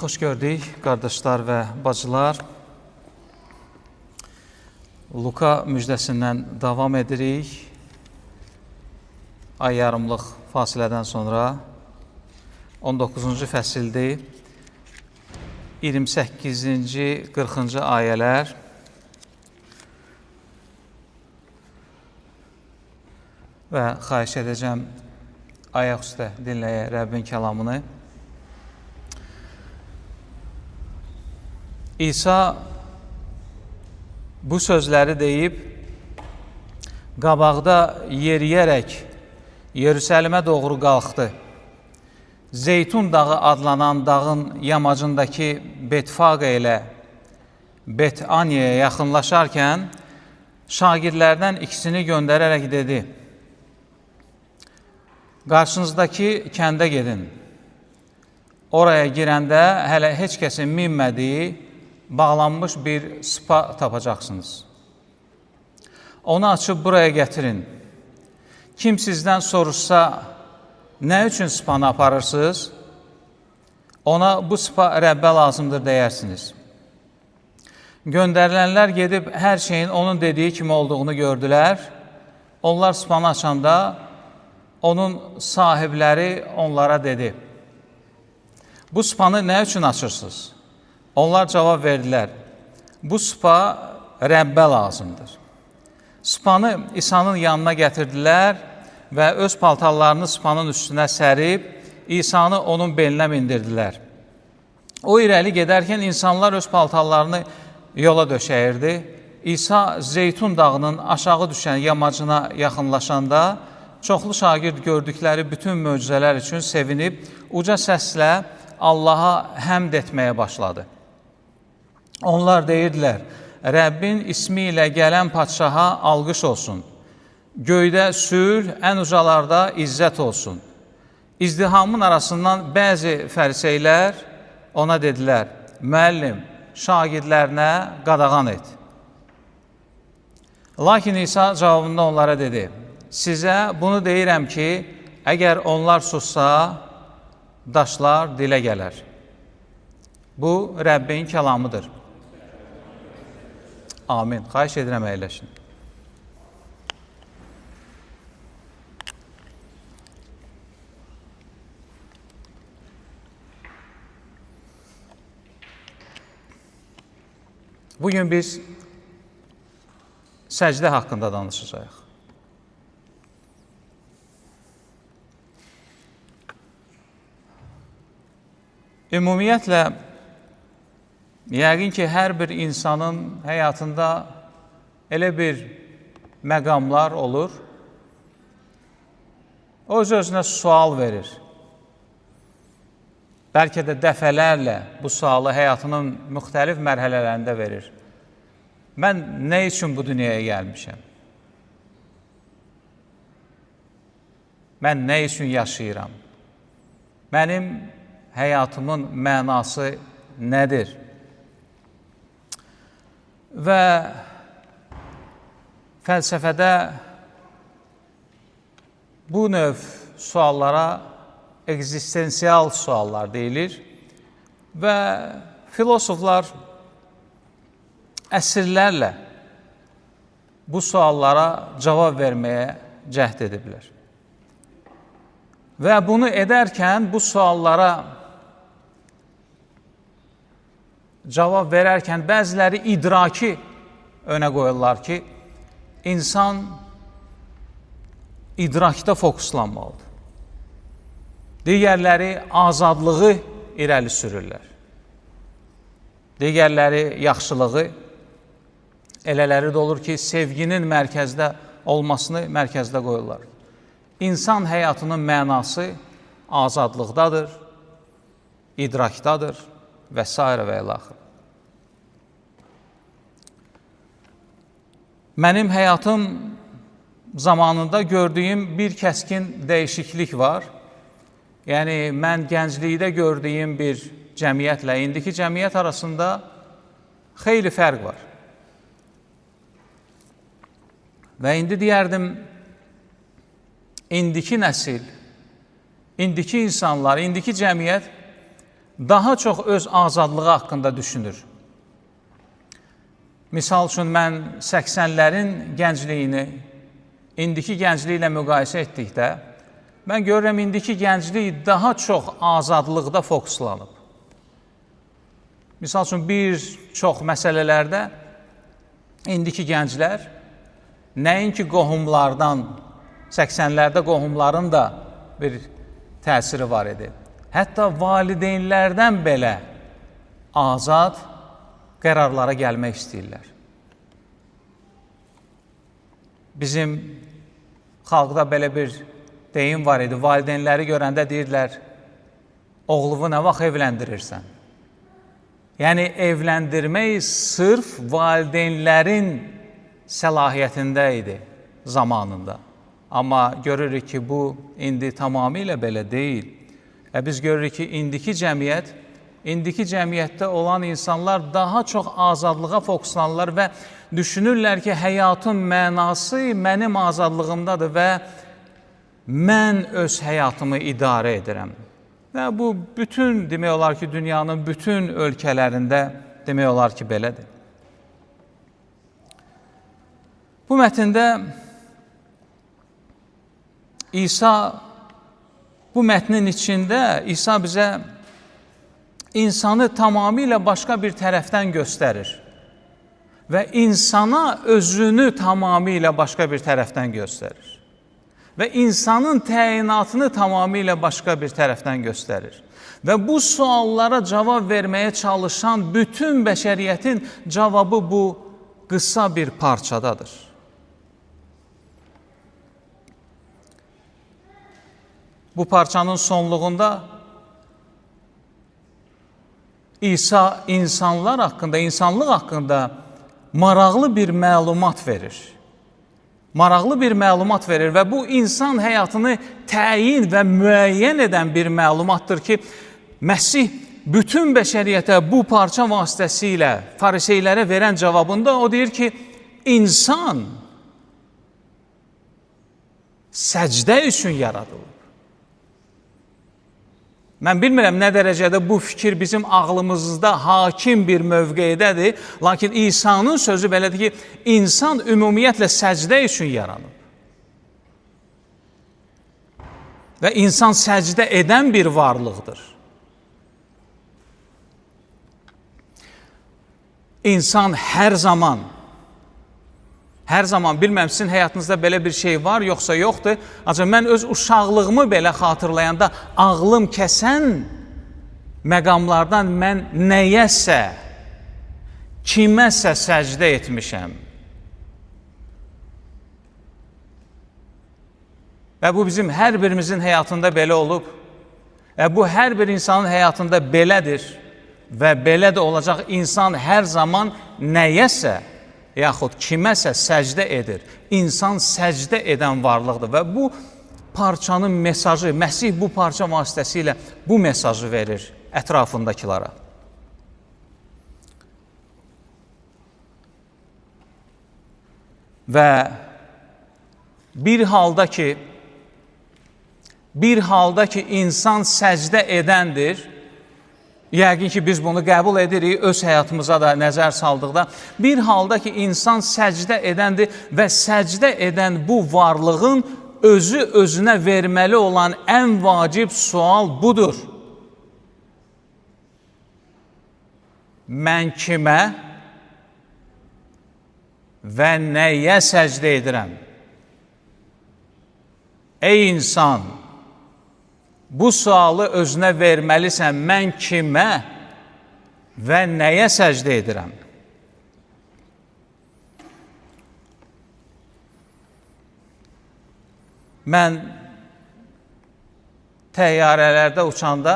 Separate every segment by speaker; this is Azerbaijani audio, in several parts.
Speaker 1: xoş gördük, qardaşlar və bacılar. Luka müjdəsindən davam edirik. Ay yarımlıq fasilədən sonra 19-cu fəsildir. 28-ci, 40-cı ayələr. Və xahiş edəcəm, ayaq üstə dinləyək Rəbbin kəlamını. İsa bu sözləri deyib, qabaqda yeriyərək Yerusəlimə doğru qalxdı. Zeytun dağı adlanan dağın yamacındakı Betfaqa ilə Betaniyaya yaxınlaşarkən şagirdlərdən ikisini göndərərək dedi: qarşınızdakı kəndə gedin. Oraya girəndə hələ heç kəsin minmədiyi bağlanmış bir spa tapacaqsınız. Onu açıb buraya gətirin. Kim sizdən soruşsa, nə üçün spanı aparırsınız? Ona bu spa Rəbbə lazımdır deyərsiniz. Göndərilənlər gedib hər şeyin onun dediyi kimi olduğunu gördülər. Onlar spanı açanda onun sahibləri onlara dedi: bu spanı nə üçün açırsınız? Onlar cavab verdilər: bu spa Rəbbə lazımdır. Spanı İsa'nın yanına gətirdilər və öz paltarlarını spanın üstünə sərib, İsa'nı onun belinə mindirdilər. O irəli gedərkən insanlar öz paltarlarını yola döşəyirdi. İsa Zeytun dağının aşağı düşən yamacına yaxınlaşanda, çoxlu şagird gördükləri bütün möcüzələr üçün sevinib, uca səslə Allaha həmd etməyə başladı. Onlar deyirdilər: Rəbbin ismi ilə gələn padşaha alqış olsun. Göydə sülh, ən ucalarda izzət olsun. İzdihamın arasından bəzi fəriseylər ona dedilər: müəllim, şagirdlərinə qadağan et. Lakin İsa cavabında onlara dedi: sizə bunu deyirəm ki, əgər onlar sussa, daşlar dilə gələr. Bu, Rəbbin kəlamıdır. Amin. Xahiş edirəm, əyləşin. Bugün biz səcdə haqqında danışacağıq. Ümumiyyətlə, yəqin ki, hər bir insanın həyatında elə bir məqamlar olur. O öz-özünə sual verir. Bəlkə də dəfələrlə bu sualı həyatının müxtəlif mərhələlərində verir. Mən nə üçün bu dünyaya gəlmişəm? Mən nə üçün yaşayıram? Mənim həyatımın mənası nədir? Və fəlsəfədə bu növ suallara ekzistensial suallar deyilir və filosoflar əsrlərlə bu suallara cavab verməyə cəhd ediblər. Və bunu edərkən, bu suallara cavab verərkən bəziləri idraki önə qoyurlar ki, insan idrakda fokuslanmalıdır. Digərləri azadlığı irəli sürürlər. Digərləri yaxşılığı, elələri də olur ki, sevginin mərkəzdə olmasını mərkəzdə qoyurlar. İnsan həyatının mənası azadlıqdadır, idrakdadır və s. və ilaxır. Mənim həyatım zamanında gördüyüm bir kəskin dəyişiklik var. Yəni, mən gənclikdə gördüyüm bir cəmiyyətlə indiki cəmiyyət arasında xeyli fərq var. Və indi deyərdim, indiki nəsil, indiki insanlar, indiki cəmiyyət daha çox öz azadlığı haqqında düşünür. Misal üçün, mən 80-lərin gəncliyini indiki gəncliklə müqayisə etdikdə, mən görürəm, indiki gənclik daha çox azadlıqda fokuslanıb. Misal üçün, bir çox məsələlərdə indiki gənclər nəinki qohumlardan, 80-lərdə qohumların da bir təsiri var idi. Hətta valideynlərdən belə azad qərarlara gəlmək istəyirlər. Bizim xalqda belə bir deyim var idi, valideynləri görəndə deyirlər, oğlumu nə vaxt evləndirirsən? Yəni, evləndirmək sırf valideynlərin səlahiyyətində idi zamanında. Amma görürük ki, bu indi tamamilə belə deyil. Biz görürük ki, indiki cəmiyyətdə olan insanlar daha çox azadlığa fokuslanırlar və düşünürlər ki, həyatın mənası mənim azadlığımdadır və mən öz həyatımı idarə edirəm. Və bu, bütün, demək olar ki, dünyanın bütün ölkələrində demək olar ki, belədir. Bu mətndə bu mətnin içində İsa bizə insanı tamamilə başqa bir tərəfdən göstərir və insana özünü tamamilə başqa bir tərəfdən göstərir və insanın təyinatını tamamilə başqa bir tərəfdən göstərir və bu suallara cavab verməyə çalışan bütün bəşəriyyətin cavabı bu qısa bir parçadadır. Bu parçanın sonluğunda İsa insanlar haqqında, insanlıq haqqında maraqlı bir məlumat verir. Maraqlı bir məlumat verir və bu insan həyatını təyin və müəyyən edən bir məlumatdır ki, Məsih bütün bəşəriyyətə bu parça vasitəsilə fariseylərə verən cavabında o deyir ki, insan səcdə üçün yaradılır. Mən bilmirəm nə dərəcədə bu fikir bizim ağlımızda hakim bir mövqeydədir, lakin İsa'nın sözü belədir ki, insan ümumiyyətlə səcdə üçün yaranıb. Və insan səcdə edən bir varlıqdır. İnsan hər zaman, bilməm sizin həyatınızda belə bir şey var, yoxsa yoxdur. Ancaq mən öz uşaqlığımı belə xatırlayanda ağlım kəsən məqamlardan mən nəyəsə, kiməsə səcdə etmişəm. Və bu bizim hər birimizin həyatında belə olub. Bu hər bir insanın həyatında belədir və belə də olacaq. İnsan hər zaman nəyəsə, yaxud kiməsə səcdə edir. İnsan səcdə edən varlıqdır və bu parçanın mesajı, Məsih bu parça vasitəsilə bu mesajı verir ətrafındakılara. Və bir halda ki insan səcdə edəndir, yəqin ki, biz bunu qəbul edirik, öz həyatımıza da nəzər saldıqda. Bir halda ki, insan səcdə edəndir və səcdə edən bu varlığın özü özünə verməli olan ən vacib sual budur. Mən kimə və nəyə səcdə edirəm? Ey insan! Bu sualı özünə verməlisən, mən kimə və nəyə səcdə edirəm? Mən təyyarələrdə uçanda,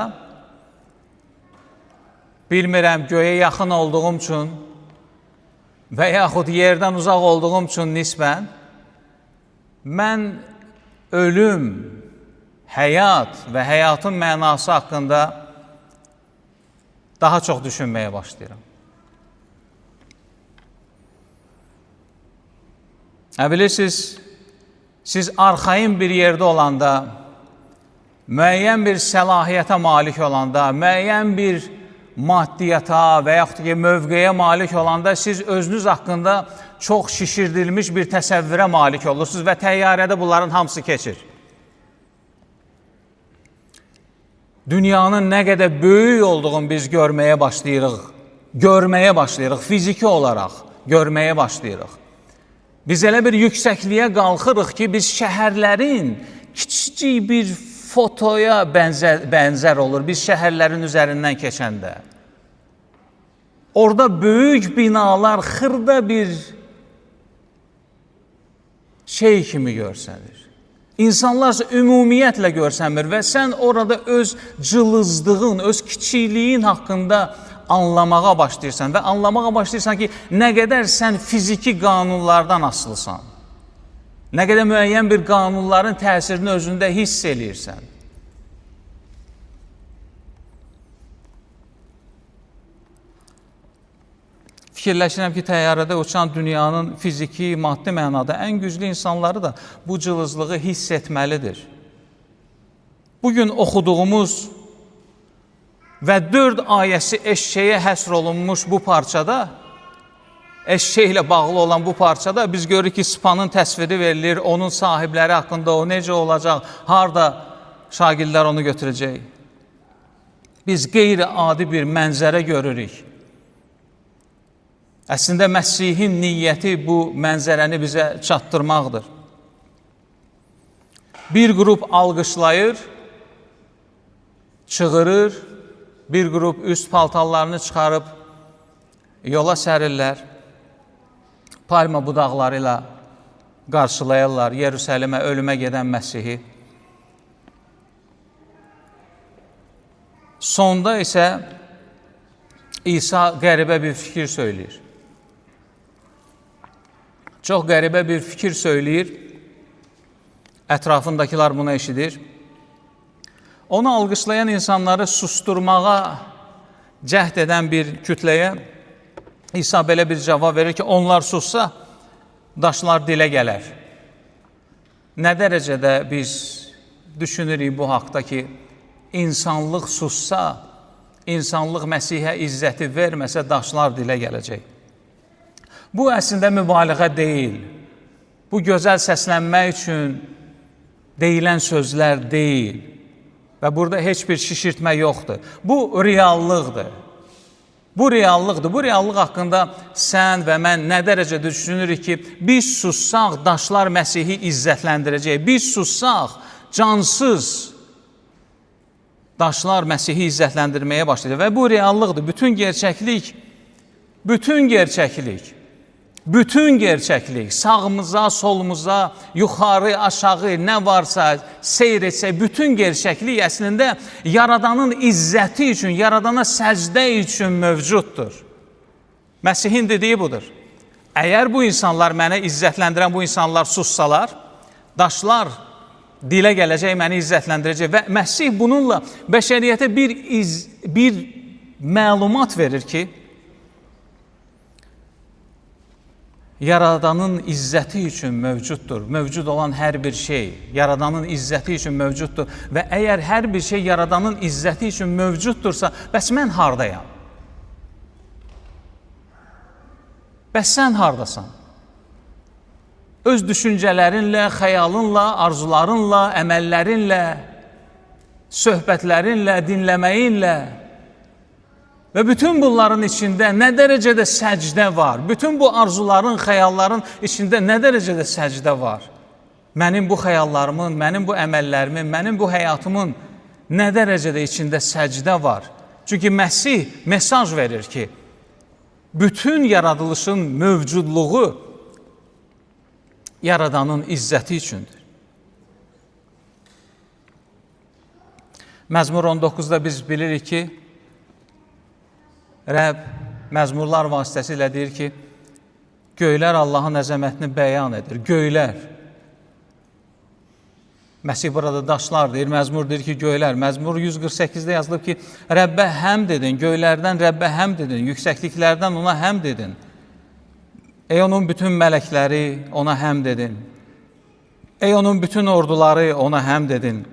Speaker 1: bilmirəm göyə yaxın olduğum üçün və yaxud yerdən uzaq olduğum üçün nisbən, mən ölüm, həyat və həyatın mənası haqqında daha çox düşünməyə başlayıram. Bilirsiniz, siz arxain bir yerdə olanda, müəyyən bir səlahiyyətə malik olanda, müəyyən bir maddiyyata və yaxud ki, mövqeyə malik olanda siz özünüz haqqında çox şişirdilmiş bir təsəvvürə malik olursunuz və təyyarədə bunların hamısı keçir. Dünyanın nə qədər böyük olduğunu biz görməyə başlayırıq, fiziki olaraq görməyə başlayırıq. Biz elə bir yüksəkliyə qalxırıq ki, biz şəhərlərin kiçicik bir fotoya bənzər olur, biz şəhərlərin üzərindən keçəndə. Orada böyük binalar xırda bir şey kimi görsənir. İnsanlar ümumiyyətlə görsənmir və sən orada öz cılızdığın, öz kiçikliyin haqqında anlamağa başlayırsan və anlamağa başlayırsan ki, nə qədər sən fiziki qanunlardan asılısan, nə qədər müəyyən bir qanunların təsirini özündə hiss eləyirsən. Fikirləşirəm ki, təyyarədə uçan dünyanın fiziki, maddi mənada ən güclü insanları da bu cılızlığı hiss etməlidir. Bugün oxuduğumuz və 4 ayəsi eşşəyə həsr olunmuş bu parçada, eşşəklə bağlı olan bu parçada biz görürük ki, Spanın təsviri verilir, onun sahibləri haqqında o necə olacaq, harada şagirdlər onu götürəcək. Biz qeyri-adi bir mənzərə görürük. Əslində, Məsihin niyyəti bu mənzərəni bizə çatdırmaqdır. Bir qrup alqışlayır, çığırır, bir qrup üst paltarlarını çıxarıb yola sərirlər, palma budaqları ilə qarşılayırlar Yerusəlimə, ölümə gedən Məsihi. Sonda isə İsa qəribə bir fikir söyləyir. Çox qəribə bir fikir söyləyir, ətrafındakılar bunu eşidir. Onu alqışlayan insanları susturmağa cəhd edən bir kütləyə İsa belə bir cavab verir ki, onlar sussa, daşlar dilə gələr. Nə dərəcədə biz düşünürük bu haqda ki, insanlıq sussa, insanlıq Məsihə izzəti verməsə, daşlar dilə gələcək. Bu əslində mübaliğə deyil. Bu gözəl səslənmək üçün deyilən sözlər deyil. Və burada heç bir şişirtmə yoxdur. Bu reallıqdır. Bu reallıqdır. Bu reallıq haqqında sən və mən nə dərəcədə düşünürük ki, biz sussaq, daşlar Məsihi izzətləndirəcək. Biz sussaq, cansız daşlar Məsihi izzətləndirməyə başlayacaq. Və bu reallıqdır. Bütün gerçəklik, sağımıza, solumuza, yuxarı, aşağı nə varsa seyr etsək, bütün gerçəklik əslində Yaradanın izzəti üçün, Yaradana səcdə üçün mövcuddur. Məsihin dediyi budur. Əgər bu insanlar, mənə izzətləndirən bu insanlar sussalar, daşlar dilə gələcək, məni izzətləndirəcək və Məsih bununla bəşəriyyətə bir məlumat verir ki, Yaradanın izzəti üçün mövcuddur. Mövcud olan hər bir şey Yaradanın izzəti üçün mövcuddur və əgər hər bir şey Yaradanın izzəti üçün mövcuddursa, bəs mən hardayam? Bəs sən hardasan? Öz düşüncələrinlə, xəyalınla, arzularınla, əməllərinlə, söhbətlərinlə, dinləməyinlə və bütün bunların içində nə dərəcədə səcdə var? Bütün bu arzuların, xəyalların içində nə dərəcədə səcdə var? Mənim bu xəyallarımın, mənim bu əməllərimin, mənim bu həyatımın nə dərəcədə içində səcdə var? Çünki Məsih mesaj verir ki, bütün yaradılışın mövcudluğu Yaradanın izzəti üçündür. Məzmur 19-da biz bilirik ki, Rəbb məzmurlar vasitəsilə deyir ki, göylər Allahın əzəmətini bəyan edir. Göylər. Məsih burada daşlar deyir, məzmur deyir ki, göylər. Məzmur 148-də yazılıb ki, Rəbbə həmd edin, göylərdən Rəbbə həmd edin, yüksəkliklərdən ona həmd edin. Ey onun bütün mələkləri ona həmd edin. Ey onun bütün orduları ona həmd edin.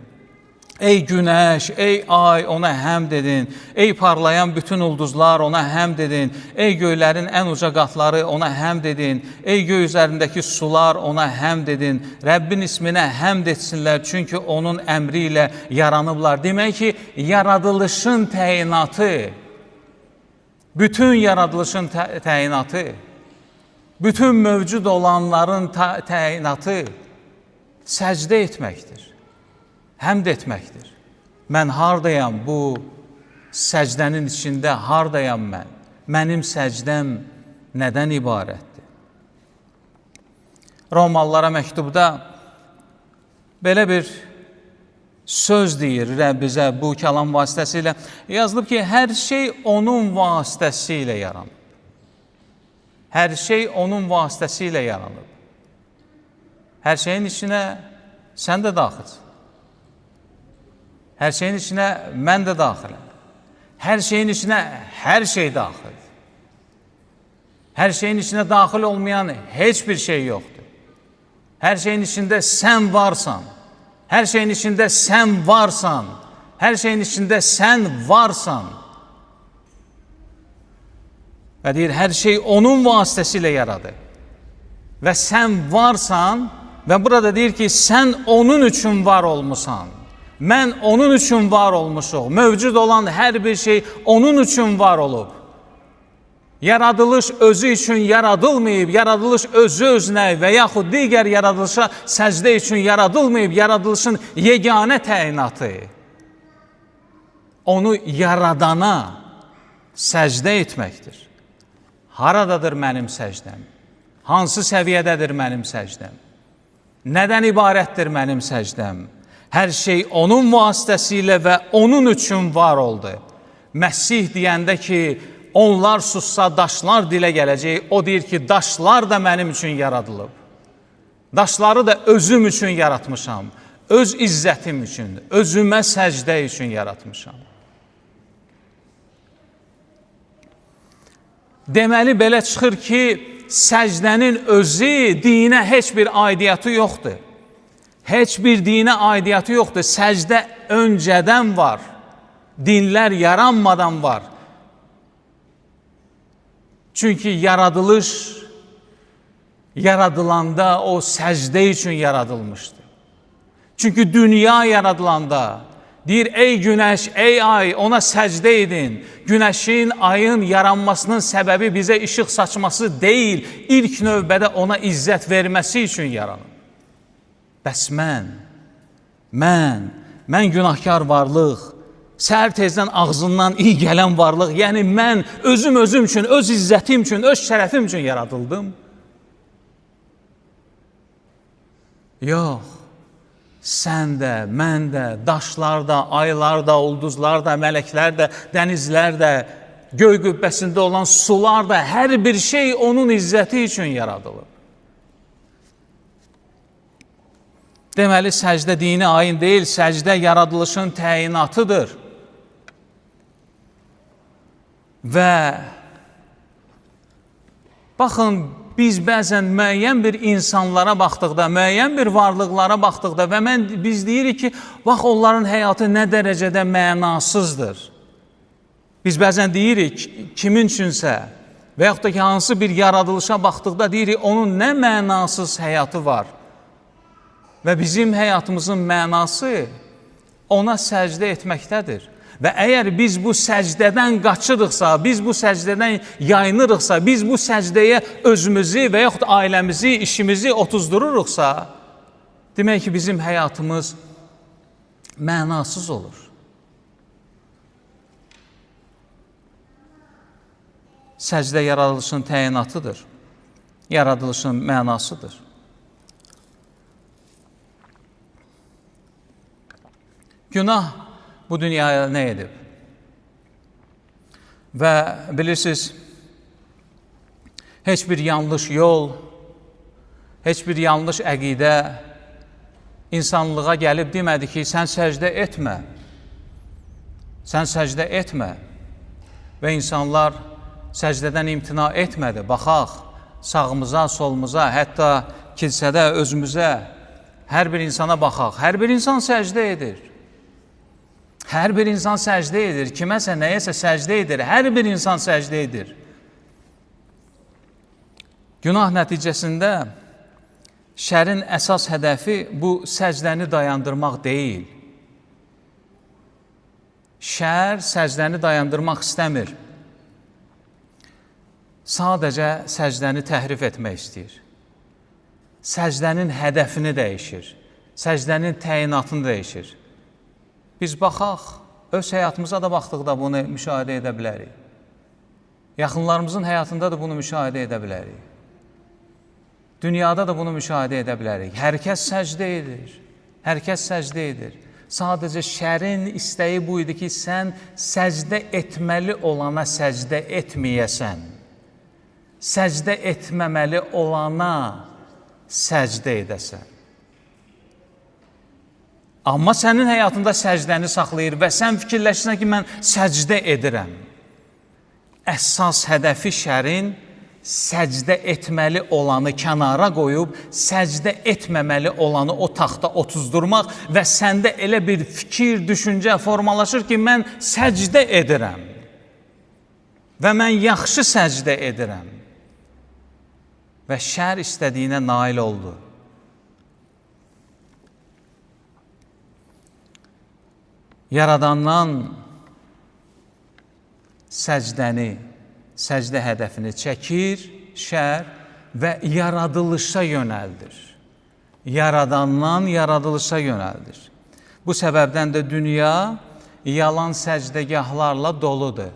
Speaker 1: Ey günəş, ey ay, ona həmd edin. Ey parlayan bütün ulduzlar, ona həmd edin. Ey göylərin ən uca qatları, ona həmd edin. Ey göy üzərindəki sular, ona həmd edin. Rəbbin isminə həmd etsinlər, çünki onun əmri ilə yaranıblar. Demək ki, yaradılışın təyinatı, bütün yaradılışın təyinatı, bütün mövcud olanların təyinatı səcdə etməkdir. Həmd etməkdir. Mən hardayam bu səcdənin içində, hardayam mən? Mənim səcdəm nədən ibarətdir? Romalılara məktubda belə bir söz deyir Rəbb bizə bu kəlam vasitəsilə. Yazılıb ki, hər şey onun vasitəsilə yaranıb. Hər şey onun vasitəsilə yaranıb. Hər şeyin içinə sən də daxilsən. Hər şeyin içinə mən də daxiləm. Hər şeyin içinə hər şey daxil. Hər şeyin içinə daxil olmayan heç bir şey yoxdur. Hər şeyin içində sən varsan. Hər şeyin içində sən varsan. Hər şeyin içində sən varsan. Və deyir, hər şey onun vasitəsilə yaradı. Və sən varsan və burada deyir ki, sən onun üçün var olmusan. Mən onun üçün var olmuşuq. Mövcud olan hər bir şey onun üçün var olub. Yaradılış özü üçün yaradılmayıb, yaradılış özü özünə və yaxud digər yaradılışa səcdə üçün yaradılmayıb, yaradılışın yeganə təyinatı. Onu yaradana səcdə etməkdir. Haradadır mənim səcdəm? Hansı səviyyədədir mənim səcdəm? Nədən ibarətdir mənim səcdəm? Hər şey onun vasitəsilə və onun üçün var oldu. Məsih deyəndə ki, onlar sussa daşlar dilə gələcək, o deyir ki, daşlar da mənim üçün yaradılıb. Daşları da özüm üçün yaratmışam. Öz izzətim üçün, özümə səcdə üçün yaratmışam. Deməli, belə çıxır ki, səcdənin özü dinə heç bir aidiyyatı yoxdur. Heç bir dinə aidiyyatı yoxdur. Səcdə öncədən var. Dinlər yaranmadan var. Çünki yaradılış yaradılanda o səcdə üçün yaradılmışdı. Çünki dünya yaradılanda deyir, ey günəş, ey ay, ona səcdə edin. Günəşin, ayın yaranmasının səbəbi bizə işıq saçması deyil, ilk növbədə ona izzət verməsi üçün yaranır. Bəs mən günahkar varlıq, səhər tezdən ağzından iyi gələn varlıq, yəni mən özüm üçün, öz izzətim üçün, öz şərəfim üçün yaradıldım. Yox, sən də, mən də, daşlar da, aylar da, ulduzlar da, mələklər də, dənizlər də, göy qübbəsində olan sular da, hər bir şey onun izzəti üçün yaradılıb. Deməli, səcdə dini ayin deyil, səcdə yaradılışın təyinatıdır. Və baxın, biz bəzən müəyyən bir insanlara baxdıqda, müəyyən bir varlıqlara baxdıqda və biz deyirik ki, bax, onların həyatı nə dərəcədə mənasızdır. Biz bəzən deyirik, kimin üçünsə və yaxud da ki, hansı bir yaradılışa baxdıqda deyirik, onun nə mənasız həyatı var. Və bizim həyatımızın mənası ona səcdə etməkdədir. Və əgər biz bu səcdədən qaçırıqsa, biz bu səcdədən yayınırıqsa, biz bu səcdəyə özümüzü və yaxud ailəmizi, işimizi otuzdururuqsa, demək ki, bizim həyatımız mənasız olur. Səcdə yaradılışın təyinatıdır, yaradılışın mənasıdır. Günah bu dünyaya nə edib? Və bilirsiniz, heç bir yanlış yol, heç bir yanlış əqidə insanlığa gəlib demədi ki, sən səcdə etmə, sən səcdə etmə. Və insanlar səcdədən imtina etmədi. Baxaq, sağımıza, solumuza, hətta kilsədə özümüzə, hər bir insana baxaq. Hər bir insan səcdə edir. Hər bir insan səcdə edir. Kiməsə, nəyəsə səcdə edir. Hər bir insan səcdə edir. Günah nəticəsində şərin əsas hədəfi bu səcdəni dayandırmaq deyil. Şər səcdəni dayandırmaq istəmir. Sadəcə səcdəni təhrif etmək istəyir. Səcdənin hədəfini dəyişir. Səcdənin təyinatını dəyişir. Biz baxaq, öz həyatımıza da baxdıqda bunu müşahidə edə bilərik. Yaxınlarımızın həyatında da bunu müşahidə edə bilərik. Dünyada da bunu müşahidə edə bilərik. Hər kəs səcdə edir. Hər kəs səcdə edir. Sadəcə şərin istəyi bu idi ki, sən səcdə etməli olana səcdə etməyəsən. Səcdə etməməli olana səcdə edəsən. Amma sənin həyatında səcdəni saxlayır və sən fikirləşirsən ki, mən səcdə edirəm. Əsas hədəfi şərin səcdə etməli olanı kənara qoyub, səcdə etməməli olanı o taxta otuzdurmaq və səndə elə bir fikir, düşüncə formalaşır ki, mən səcdə edirəm və mən yaxşı səcdə edirəm və şər istədiyinə nail oldu. Yaradandan səcdəni, səcdə hədəfini çəkir, şər və yaradılışa yönəldir. Yaradandan yaradılışa yönəldir. Bu səbəbdən də dünya yalan səcdəgahlarla doludur.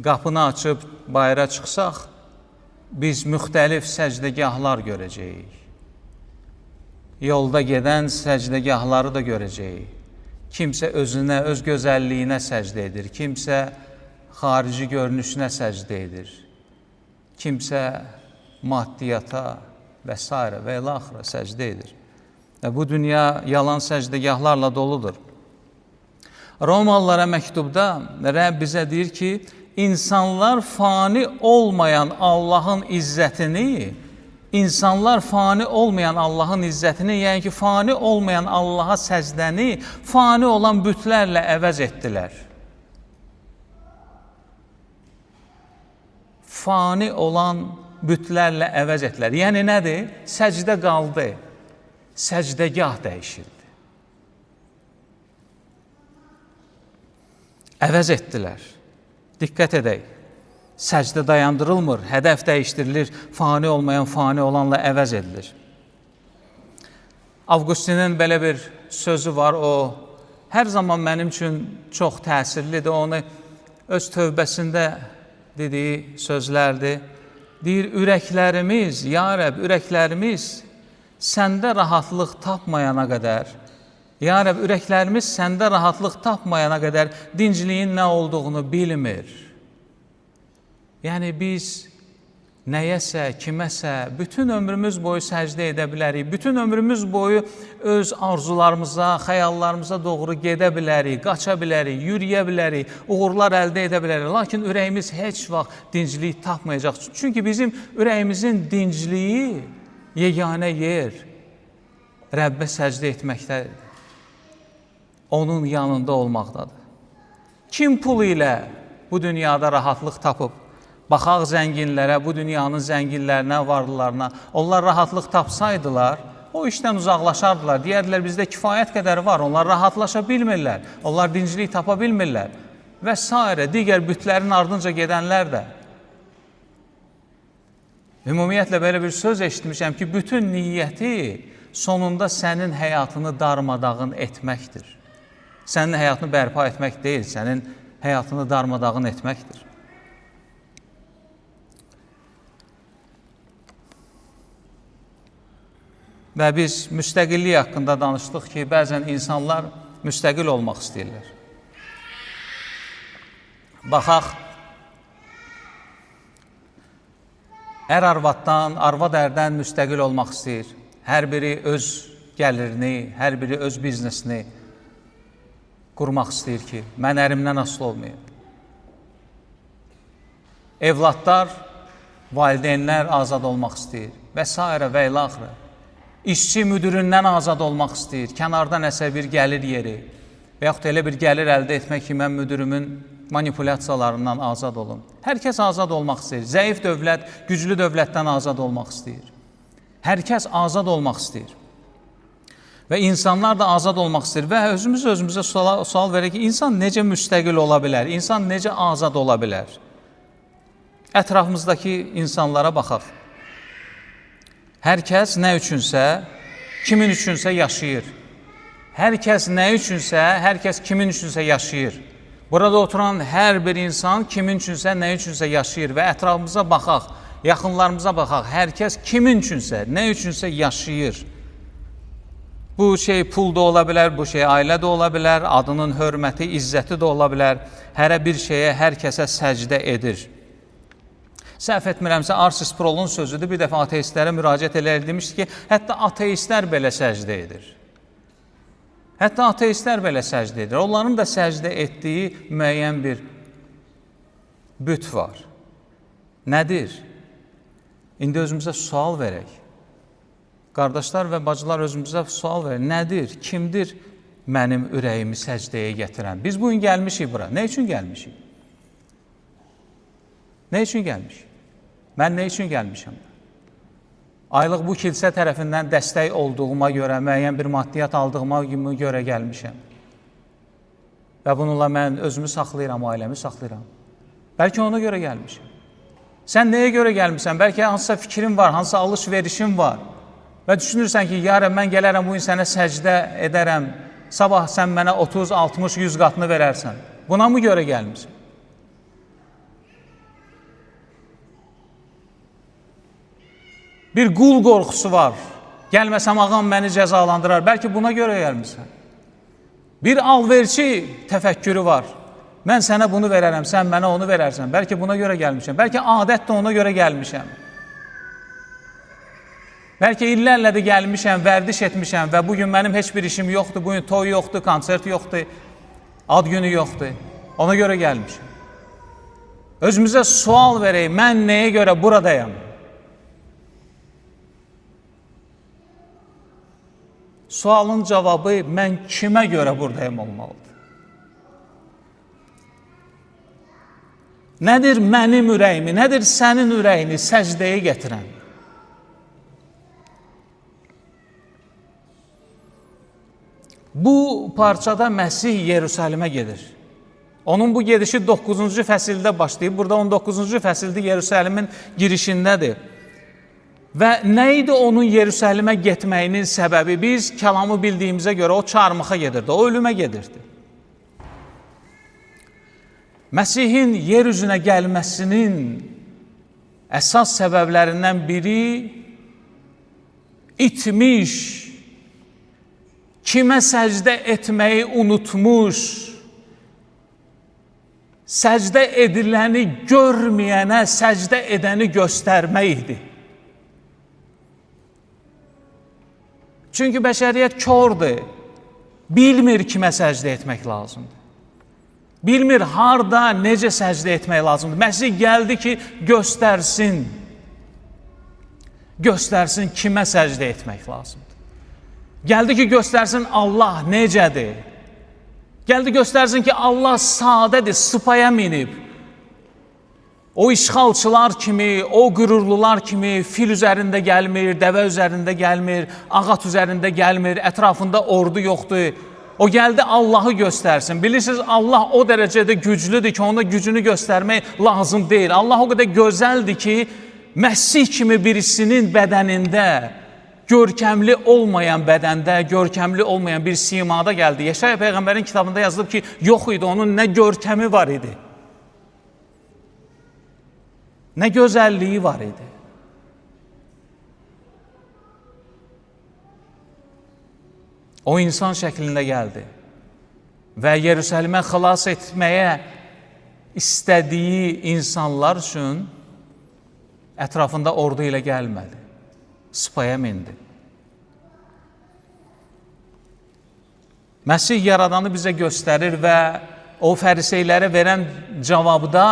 Speaker 1: Qapını açıb bayıra çıxsaq, biz müxtəlif səcdəgahlar görəcəyik. Yolda gedən səcdəgahları da görəcəyik. Kimsə özünə, öz gözəlliyinə səcdə edir. Kimsə xarici görünüşünə səcdə edir. Kimsə maddiyata və s. və ilaxıra səcdə edir. Və bu dünya yalan səcdəgahlarla doludur. Romalılara məktubda Rəbb bizə deyir ki, insanlar fani olmayan Allahın izzətini, yəni ki, fani olmayan Allaha səcdəni fani olan bütlərlə əvəz etdilər. Fani olan bütlərlə əvəz etdilər. Yəni nədir? Səcdə qaldı. Səcdəgah dəyişildi. Əvəz etdilər. Diqqət edək. Səcdə dayandırılmır, hədəf dəyişdirilir, fani olmayan fani olanla əvəz edilir. Avqustinin belə bir sözü var, o hər zaman mənim üçün çox təsirlidir, onu öz tövbəsində dediyi sözlərdir. Deyir, ürəklərimiz, ya Rəbb, ürəklərimiz səndə rahatlıq tapmayana qədər, ya Rəbb, ürəklərimiz səndə rahatlıq tapmayana qədər dincliyin nə olduğunu bilmir. Yəni biz nəyəsə, kiməsə bütün ömrümüz boyu səcdə edə bilərik, bütün ömrümüz boyu öz arzularımıza, xəyallarımıza doğru gedə bilərik, qaça bilərik, yürüyə bilərik, uğurlar əldə edə bilərik. Lakin ürəyimiz heç vaxt dinclik tapmayacaq. Çünki bizim ürəyimizin dincliyi yeganə yer Rəbbə səcdə etməkdədir. Onun yanında olmaqdadır. Kim pul ilə bu dünyada rahatlıq tapıb? Baxaq zənginlərə, bu dünyanın zənginlərinə, varlılarına. Onlar rahatlıq tapsaydılar, o işdən uzaqlaşardılar. Deyərdilər, bizdə kifayət qədər var, onlar rahatlaşa bilmirlər, onlar dinclik tapa bilmirlər və s. digər bütlərin ardınca gedənlər də. Ümumiyyətlə, belə bir söz eşitmişəm ki, bütün niyyəti sonunda sənin həyatını darmadağın etməkdir. Sənin həyatını bərpa etmək deyil, sənin həyatını darmadağın etməkdir. Və biz müstəqillik haqqında danışdıq ki, bəzən insanlar müstəqil olmaq istəyirlər. Baxaq, ər-arvaddan, arvad-ərdən müstəqil olmaq istəyir. Hər biri öz gəlirini, hər biri öz biznesini qurmaq istəyir ki, mən ərimdən asılı olmayayım. Evladlar, valideynlər azad olmaq istəyir və s. və ilaxırı. İşçi müdüründən azad olmaq istəyir, kənarda nəsə bir gəlir yeri və yaxud elə bir gəlir əldə etmək ki, mən müdürümün manipulyasiyalarından azad olum. Hər kəs azad olmaq istəyir. Zəif dövlət, güclü dövlətdən azad olmaq istəyir. Hər kəs azad olmaq istəyir. Və insanlar da azad olmaq istəyir. Və özümüzə sual verək ki, insan necə müstəqil ola bilər? İnsan necə azad ola bilər? Ətrafımızdakı insanlara baxaq. Hər kəs nə üçünsə, kimin üçünsə yaşayır. Hər kəs nə üçünsə, hər kəs kimin üçünsə yaşayır. Burada oturan hər bir insan kimin üçünsə, nə üçünsə yaşayır və ətrafımıza baxaq, yaxınlarımıza baxaq. Hər kəs kimin üçünsə, nə üçünsə yaşayır. Bu şey pul da ola bilər, bu şey ailə də ola bilər, adının hörməti, izzəti də ola bilər. Hərə bir şeyə, hər kəsə səcdə edir. Səhv etmirəmsə, Arsis Prolun sözüdür. Bir dəfə ateistlərə müraciət edərək demişdi ki, hətta ateistlər belə səcdə edir. Hətta ateistlər belə səcdə edir. Onların da səcdə etdiyi müəyyən bir büt var. Nədir? İndi özümüzə sual verək. Qardaşlar və bacılar, özümüzə sual verək. Nədir? Kimdir mənim ürəyimi səcdəyə gətirən? Biz bugün gəlmişik bura. Nə üçün gəlmişik? Nə üçün gəlmişik? Mən nə üçün gəlmişəm? Aylıq bu kilsə tərəfindən dəstək olduğuma görə, müəyyən bir maddiyyat aldığıma görə gəlmişəm. Və bununla mən özümü saxlayıram, ailəmi saxlayıram. Bəlkə ona görə gəlmişəm. Sən nəyə görə gəlmişsən? Bəlkə hansısa fikrin var, hansısa alış-verişin var. Və düşünürsən ki, yarın mən gələrəm, bugün sənə səcdə edərəm, sabah sən mənə 30, 60, 100 qatını verərsən. Buna mı görə gəlmişsən? Bir qul qorxusu var. Gəlməsəm ağam məni cəzalandırar. Bəlkə buna görə gəlmişsən. Bir alverçi təfəkkürü var. Mən sənə bunu verərəm, sən mənə onu verərsən. Bəlkə buna görə gəlmişəm. Bəlkə adət də ona görə gəlmişəm. Bəlkə illərlə də gəlmişəm, vərdiş etmişəm və bugün mənim heç bir işim yoxdur. Bugün toy yoxdur, konsert yoxdur, ad günü yoxdur. Ona görə gəlmişəm. Özümüzə sual verək, mən nəyə görə buradayam? Sualın cavabı mən kimə görə buradayım olmalıdır? Nədir mənim ürəyimi, nədir sənin ürəyini səcdəyə gətirən? Bu parçada Məsih Yerusəlimə gedir. Onun bu gedişi 9-cu fəsildə başlayıb, burada 19-cu fəsildə Yerusəlimin girişindədir. Və nə idi onun Yerusəlimə getməyinin səbəbi? Biz kəlamı bildiyimizə görə o çarmıxa gedirdi, o ölümə gedirdi. Məsihin yer üzünə gəlməsinin əsas səbəblərindən biri itmiş, kimə səcdə etməyi unutmuş, səcdə ediləni görməyənə səcdə edəni göstərmək idi. Çünki bəşəriyyət kördur, bilmir kimə səcdə etmək lazımdır. Bilmir harda, necə səcdə etmək lazımdır. Məsih gəldi ki, göstərsin kimə səcdə etmək lazımdır. Gəldi ki, göstərsin Allah necədir. Gəldi göstərsin ki, Allah sadədir, sıpaya minib. O işğalçılar kimi, o qürurlular kimi fil üzərində gəlmir, dəvə üzərində gəlmir, ağac üzərində gəlmir, ətrafında ordu yoxdur. O gəldi Allahı göstərsin. Bilirsiniz, Allah o dərəcədə güclüdür ki, onda gücünü göstərmək lazım deyil. Allah o qədər gözəldir ki, Məsih kimi birisinin bədənində, görkəmli olmayan bədəndə, görkəmli olmayan bir simada gəldi. Yeşaya Peyğəmbərin kitabında yazılıb ki, yox idi, onun nə görkəmi var idi, nə gözəlliyi var idi. O insan şəklində gəldi və Yerusəlimə xilas etməyə istədiyi insanlar üçün ətrafında ordu ilə gəlmədi, sıpaya mindi. Məsih yaradanı bizə göstərir və o fəriseylərə verən cavabda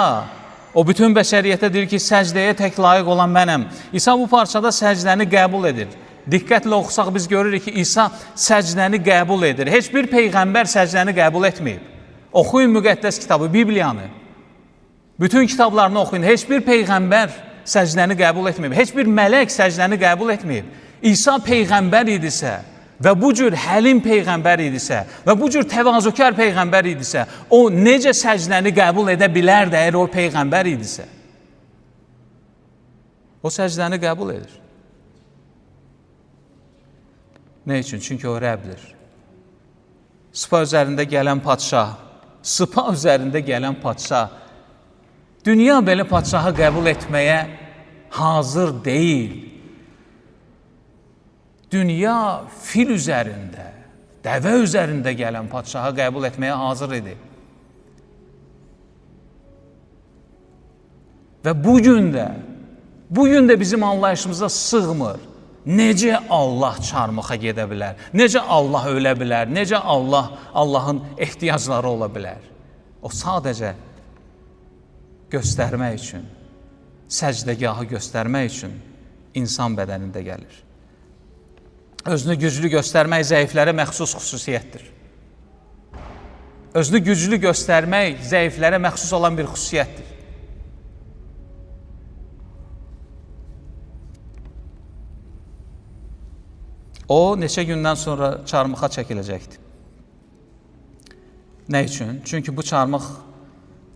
Speaker 1: o bütün bəşəriyyətə deyir ki, səcdəyə tək layiq olan mənəm. İsa bu parçada səcdəni qəbul edir. diqqətlə oxusaq biz görürük ki, İsa səcdəni qəbul edir. Heç bir peyğəmbər səcdəni qəbul etməyib. Oxuyun müqəddəs kitabı, Bibliyanı. Bütün kitablarını oxuyun. Heç bir peyğəmbər səcdəni qəbul etməyib. Heç bir mələk səcdəni qəbul etməyib. İsa peyğəmbər idisə və bu cür həlim peyğəmbər idisə və bu cür təvazökar peyğəmbər idisə, o necə səcdəni qəbul edə bilərdi əgər o peyğəmbər idisə? O səcdəni qəbul edir. Nə üçün? Çünki o Rəbdir. Sıpa üzərində gələn padşah, sıpa üzərində gələn padşah, dünya belə padşahı qəbul etməyə hazır deyil. Dünya fil üzərində, dəvə üzərində gələn padşahı qəbul etməyə hazır idi. Və bugün də bizim anlayışımıza sığmır. Necə Allah çarmıxa gedə bilər? Necə Allah ölə bilər? Necə Allahın ehtiyacları ola bilər? O sadəcə göstərmək üçün, səcdəgahı göstərmək üçün insan bədənində gəlir. Özünü güclü göstərmək zəiflərə məxsus xüsusiyyətdir. Özünü güclü göstərmək zəiflərə məxsus olan bir xüsusiyyətdir. O, neçə gündən sonra çarmıxa çəkiləcəkdir. Nə üçün? Çünki bu çarmıx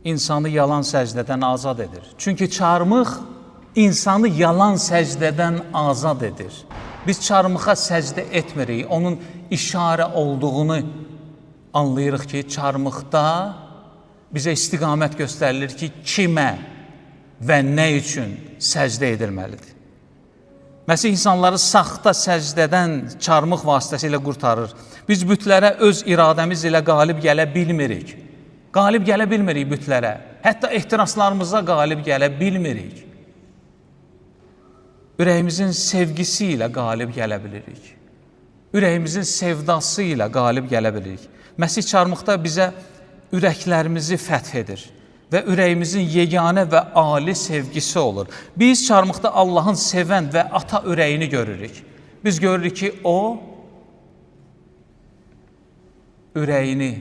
Speaker 1: insanı yalan səcdədən azad edir. Çünki çarmıx insanı yalan səcdədən azad edir. Biz çarmıxa səcdə etmirik, onun işarə olduğunu anlayırıq ki, çarmıxda bizə istiqamət göstərilir ki, kimə və nə üçün səcdə edilməlidir. Məsih insanları saxta səcdədən çarmıx vasitəsilə qurtarır. Biz bütlərə öz iradəmiz ilə qalib gələ bilmirik. Qalib gələ bilmirik bütlərə. Hətta ehtiraslarımıza qalib gələ bilmirik. Ürəyimizin sevgisi ilə qalib gələ bilirik. Ürəyimizin sevdası ilə qalib gələ bilirik. Məsih çarmıxda bizə ürəklərimizi fəth edir və ürəyimizin yeganə və ali sevgisi olur. Biz çarmıxda Allahın sevən və ata ürəyini görürük. Biz görürük ki, o ürəyini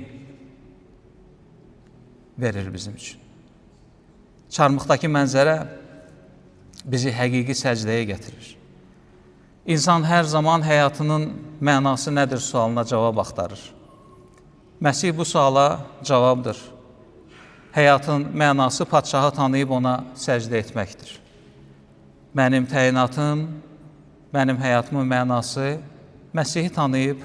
Speaker 1: verir bizim üçün. Çarmıxdakı mənzərə bizi həqiqi səcdəyə gətirir. İnsan hər zaman həyatının mənası nədir sualına cavab axtarır. Məsih bu suala cavabdır. Həyatın mənası padşahı tanıyıb ona səcdə etməkdir. Mənim təyinatım, mənim həyatımın mənası Məsihi tanıyıb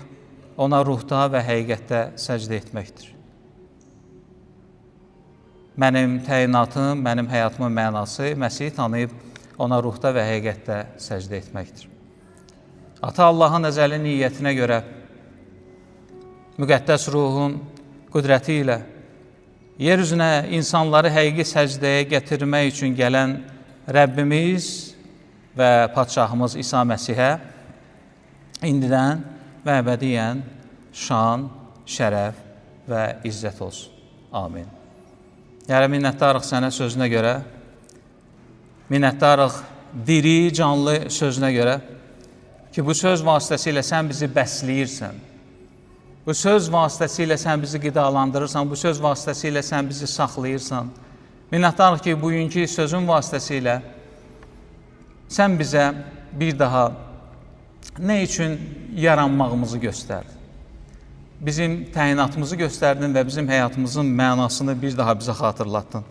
Speaker 1: ona ruhda və həqiqətdə səcdə etməkdir. Mənim təyinatım, mənim həyatımın mənası Məsihi tanıyıb ona ruhda və həqiqətdə səcdə etməkdir. Ata Allahın əzəli niyyətinə görə müqəddəs ruhun qüdrəti ilə yer üzünə insanları həqiqi səcdəyə gətirmək üçün gələn Rəbbimiz və padşahımız İsa Məsihə indidən və əbədiyyən şan, şərəf və izzət olsun. Amin. Yəni, minnətdarıq sənə sözünə görə, minnətdarıq diri, canlı sözünə görə ki, bu söz vasitəsilə sən bizi bəsləyirsən. Bu söz vasitəsilə sən bizi qidalandırırsan, bu söz vasitəsilə sən bizi saxlayırsan. Minnətdarıq ki, bugünkü sözün vasitəsilə sən bizə bir daha nə üçün yaranmağımızı göstərdin. Bizim təyinatımızı göstərdin və bizim həyatımızın mənasını bir daha bizə xatırlatdın.